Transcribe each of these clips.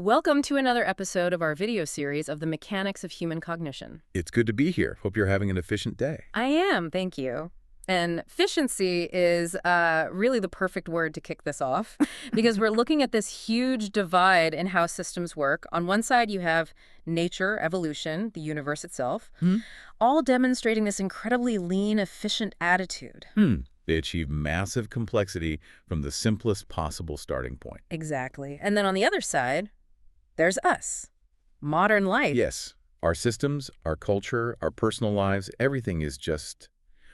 Welcome to another episode of our video series of the mechanics of human cognition. It's good to be here. Hope you're having an efficient day. I am, thank you. And efficiency is really the perfect word to kick this off because we're looking at this huge divide in how systems work. On one side, you have nature, evolution, the universe itself, all demonstrating this incredibly lean, efficient attitude. They achieve massive complexity from the simplest possible starting point. Exactly. And then on the other side, there's us, modern life. Yes, our systems, our culture, our personal lives, everything is just,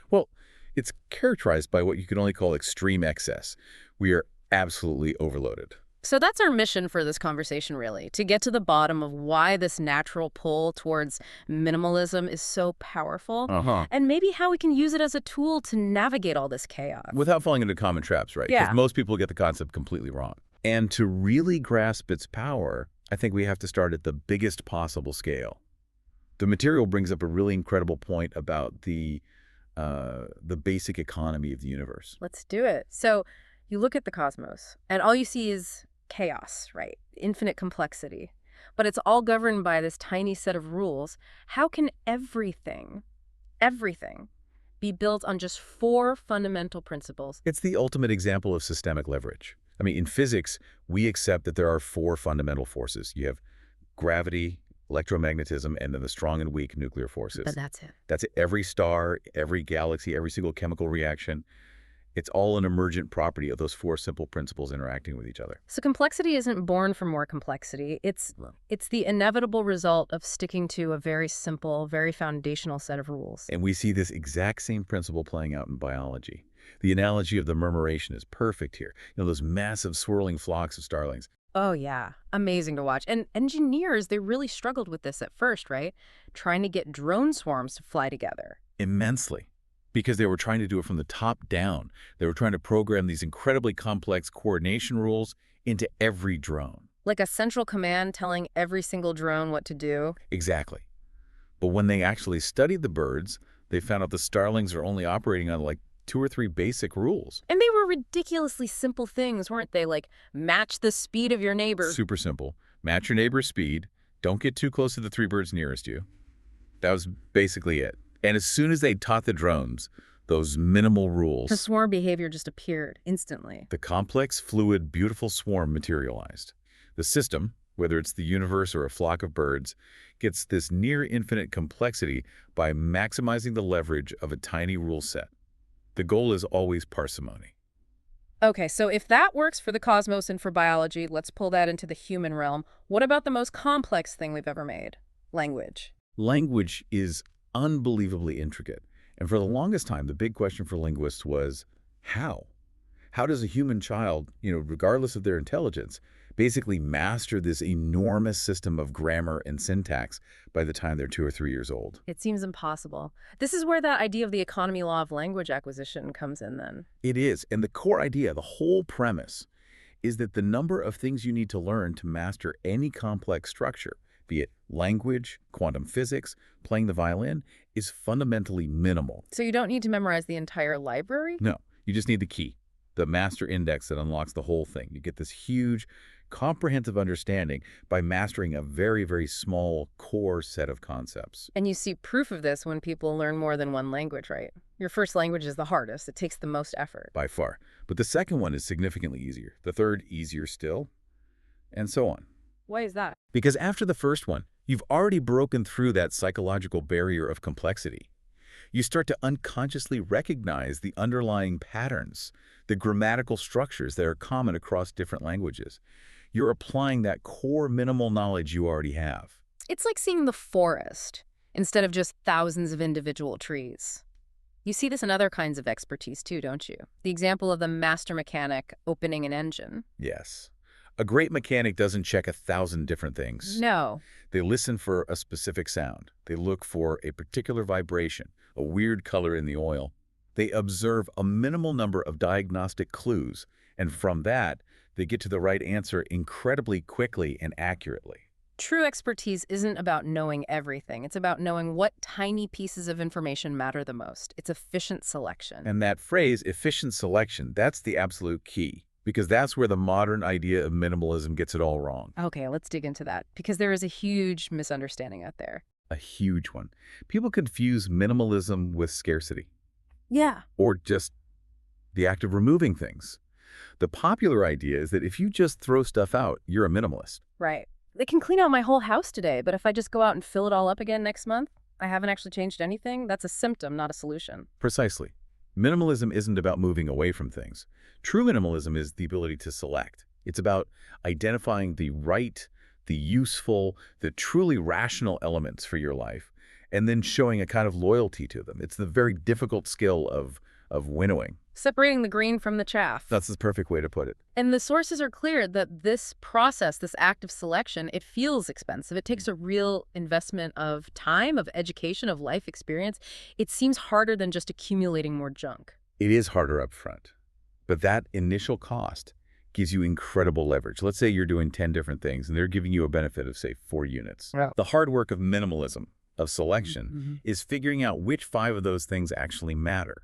well, it's characterized by what you can only call extreme excess. We are absolutely overloaded. So that's our mission for this conversation, really, to get to the bottom of why this natural pull towards minimalism is so powerful, and maybe how we can use it as a tool to navigate all this chaos. Without falling into common traps, right? Yeah. Because most people get the concept completely wrong. And to really grasp its power, I think we have to start at the biggest possible scale. The material brings up a really incredible point about the basic economy of the universe. Let's do it. So you look at the cosmos, and all you see is chaos, right? Infinite complexity. But it's all governed by this tiny set of rules. How can everything be built on just 4 fundamental principles? It's the ultimate example of systemic leverage. I mean, in physics, we accept that there are 4 fundamental forces. You have gravity, electromagnetism, and then the strong and weak nuclear forces. But that's it. That's it. Every star, every galaxy, every single chemical reaction, it's all an emergent property of those 4 simple principles interacting with each other. So complexity isn't born from more complexity. It's the inevitable result of sticking to a very simple, very foundational set of rules. And we see this exact same principle playing out in biology. The analogy of the murmuration is perfect here. You know, those massive swirling flocks of starlings. Oh, yeah. Amazing to watch. And engineers, they really struggled with this at first, right? Trying to get drone swarms to fly together. Immensely. Because they were trying to do it from the top down. They were trying to program these incredibly complex coordination rules into every drone. Like a central command telling every single drone what to do. Exactly. But when they actually studied the birds, they found out the starlings are only operating on like 2 or 3 basic rules. And they were ridiculously simple things, weren't they? Like, match the speed of your neighbor. Super simple. Match your neighbor's speed. Don't get too close to the 3 birds nearest you. That was basically it. And as soon as they taught the drones those minimal rules, the swarm behavior just appeared instantly. the complex, fluid, beautiful swarm materialized. The system, whether it's the universe or a flock of birds, gets this near infinite complexity by maximizing the leverage of a tiny rule set. The goal is always parsimony. Okay, so if that works for the cosmos and for biology, let's pull that into the human realm. What about the most complex thing we've ever made? Language. Language is unbelievably intricate. And for the longest time, the big question for linguists was, how? How does a human child, regardless of their intelligence, basically master this enormous system of grammar and syntax by the time they're 2 or 3 years old? It seems impossible. This is where that idea of the economy law of language acquisition comes in then. It is. And the core idea, the whole premise, is that the number of things you need to learn to master any complex structure, be it language, quantum physics, playing the violin, is fundamentally minimal. So you don't need to memorize the entire library? No, you just need the key, the master index that unlocks the whole thing. You get this huge, comprehensive understanding by mastering a very, very small core set of concepts. And you see proof of this when people learn more than one language, right? Your first language is the hardest. It takes the most effort. By far. But the second one is significantly easier. The third, easier still, and so on. Why is that? Because after the first one, you've already broken through that psychological barrier of complexity. You start to unconsciously recognize the underlying patterns, the grammatical structures that are common across different languages. You're applying that core minimal knowledge you already have. It's like seeing the forest instead of just thousands of individual trees. You see this in other kinds of expertise too, don't you? The example of the master mechanic opening an engine. Yes. A great mechanic doesn't check 1,000 different things. No. They listen for a specific sound. They look for a particular vibration, a weird color in the oil. They observe a minimal number of diagnostic clues, and from that, they get to the right answer incredibly quickly and accurately. True expertise isn't about knowing everything. It's about knowing what tiny pieces of information matter the most. It's efficient selection. And that phrase, efficient selection, that's the absolute key. Because that's where the modern idea of minimalism gets it all wrong. Okay, let's dig into that because there is a huge misunderstanding out there. A huge one. People confuse minimalism with scarcity, Yeah. or just the act of removing things. The popular idea is that if you just throw stuff out, you're a minimalist. Right. They can clean out my whole house today, but if I just go out and fill it all up again next month, I haven't actually changed anything. That's a symptom, not a solution. Precisely. Minimalism isn't about moving away from things. True minimalism is the ability to select. It's about identifying the right, the useful, the truly rational elements for your life, and then showing a kind of loyalty to them. It's the very difficult skill of winnowing. Separating the green from the chaff. That's the perfect way to put it. And the sources are clear that this process, this act of selection, it feels expensive. It takes a real investment of time, of education, of life experience. It seems harder than just accumulating more junk. It is harder up front, but that initial cost gives you incredible leverage. Let's say you're doing 10 different things and they're giving you a benefit of, say, 4 units. Yeah. The hard work of minimalism, of selection, is figuring out which 5 of those things actually matter.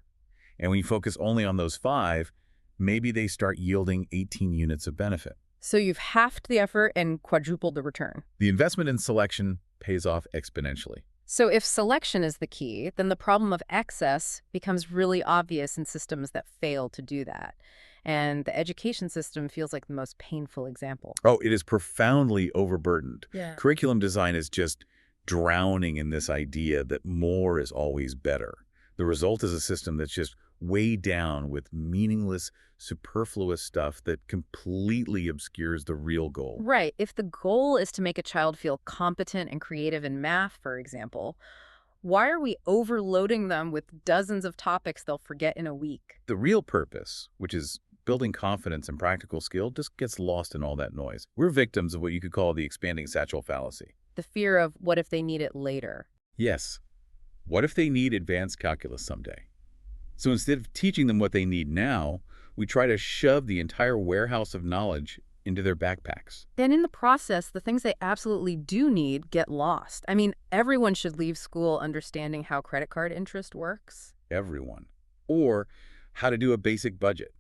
And when you focus only on those 5, maybe they start yielding 18 units of benefit. So you've halved the effort and quadrupled the return. The investment in selection pays off exponentially. So if selection is the key, then the problem of excess becomes really obvious in systems that fail to do that. And the education system feels like the most painful example. Oh, it is profoundly overburdened. Yeah. Curriculum design is just drowning in this idea that more is always better. The result is a system that's just weighed down with meaningless, superfluous stuff that completely obscures the real goal. Right. If the goal is to make a child feel competent and creative in math, for example, why are we overloading them with dozens of topics they'll forget in a week? The real purpose, which is building confidence and practical skill, just gets lost in all that noise. We're victims of what you could call the expanding satchel fallacy. The fear of what if they need it later? Yes. What if they need advanced calculus someday? So instead of teaching them what they need now, we try to shove the entire warehouse of knowledge into their backpacks. Then in the process, the things they absolutely do need get lost. I mean, everyone should leave school understanding how credit card interest works. Everyone. Or how to do a basic budget.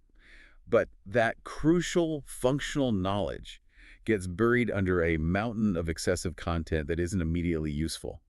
But that crucial functional knowledge gets buried under a mountain of excessive content that isn't immediately useful.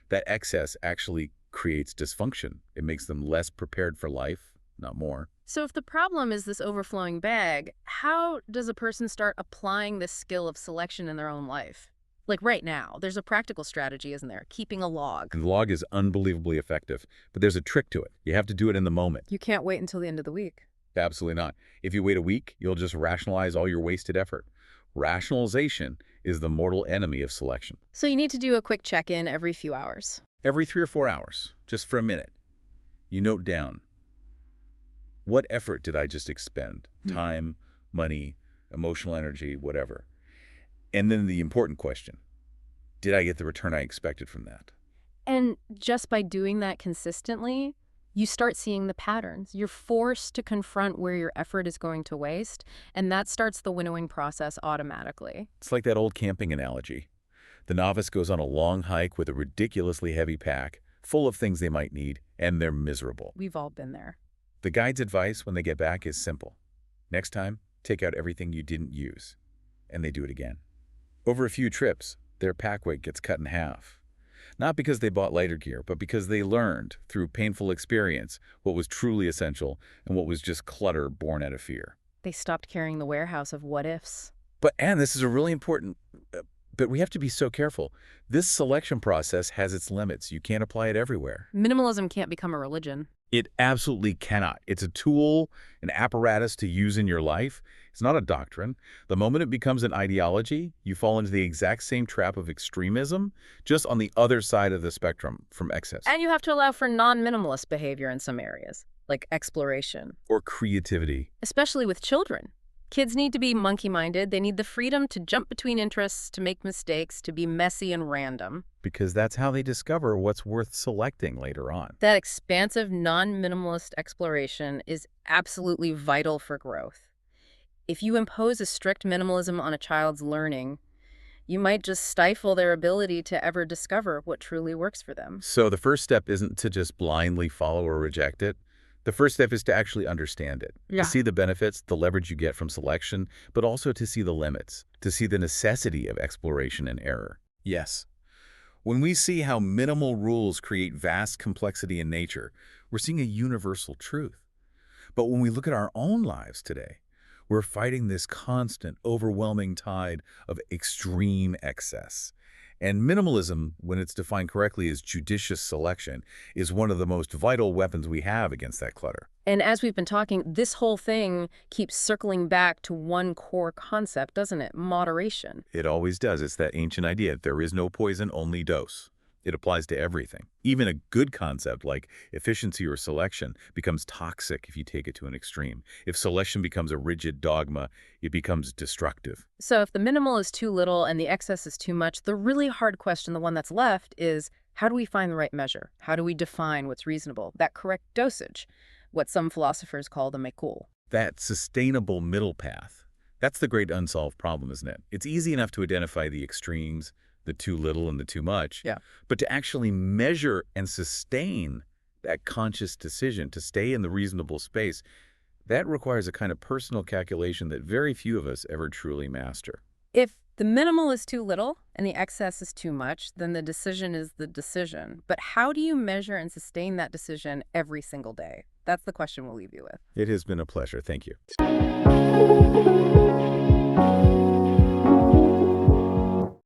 That excess actually creates dysfunction. It makes them less prepared for life, not more. So if the problem is this overflowing bag, how does a person start applying this skill of selection in their own life? Like right now, there's a practical strategy, isn't there? Keeping a log. And the log is unbelievably effective, but there's a trick to it. You have to do it in the moment. You can't wait until the end of the week. Absolutely not. If you wait a week, you'll just rationalize all your wasted effort. Rationalization is the mortal enemy of selection. So you need to do a quick check-in every few hours. Every 3 or 4 hours, just for a minute, you note down, what effort did I just expend? Time, money, emotional energy, whatever. And then the important question, did I get the return I expected from that? And just by doing that consistently, you start seeing the patterns. You're forced to confront where your effort is going to waste, and that starts the winnowing process automatically. It's like that old camping analogy. The novice goes on a long hike with a ridiculously heavy pack, full of things they might need, and they're miserable. We've all been there. The guide's advice when they get back is simple. Next time, take out everything you didn't use. And they do it again. Over a few trips, their pack weight gets cut in half. Not because they bought lighter gear, but because they learned, through painful experience, what was truly essential and what was just clutter born out of fear. They stopped carrying the warehouse of what-ifs. And this is a really important, but we have to be so careful. This selection process has its limits. You can't apply it everywhere. Minimalism can't become a religion. It absolutely cannot. It's a tool, an apparatus to use in your life. It's not a doctrine. The moment it becomes an ideology, you fall into the exact same trap of extremism, just on the other side of the spectrum from excess. And you have to allow for non-minimalist behavior in some areas, like exploration. Or creativity. Especially with children. Kids need to be monkey-minded. They need the freedom to jump between interests, to make mistakes, to be messy and random. Because that's how they discover what's worth selecting later on. That expansive, non-minimalist exploration is absolutely vital for growth. If you impose a strict minimalism on a child's learning, you might just stifle their ability to ever discover what truly works for them. So the first step isn't to just blindly follow or reject it. The first step is to actually understand it, to Yeah. see the benefits, the leverage you get from selection, but also to see the limits, to see the necessity of exploration and error. Yes. When we see how minimal rules create vast complexity in nature, we're seeing a universal truth. But when we look at our own lives today, we're fighting this constant, overwhelming tide of extreme excess. And minimalism, when it's defined correctly as judicious selection, is one of the most vital weapons we have against that clutter. And as we've been talking, this whole thing keeps circling back to one core concept, doesn't it? Moderation. It always does. It's that ancient idea, there is no poison, only dose. It applies to everything. Even a good concept like efficiency or selection becomes toxic if you take it to an extreme. If selection becomes a rigid dogma, it becomes destructive. So if the minimal is too little and the excess is too much, the really hard question, the one that's left, is how do we find the right measure? How do we define what's reasonable? That correct dosage, what some philosophers call the mekul. That sustainable middle path, that's the great unsolved problem, isn't it? It's easy enough to identify the extremes, the too little and the too much, Yeah. but to actually measure and sustain that conscious decision to stay in the reasonable space, that requires a kind of personal calculation that very few of us ever truly master. If the minimal is too little and the excess is too much, then the decision is the decision. But how do you measure and sustain that decision every single day? That's the question we'll leave you with. It has been a pleasure. Thank you.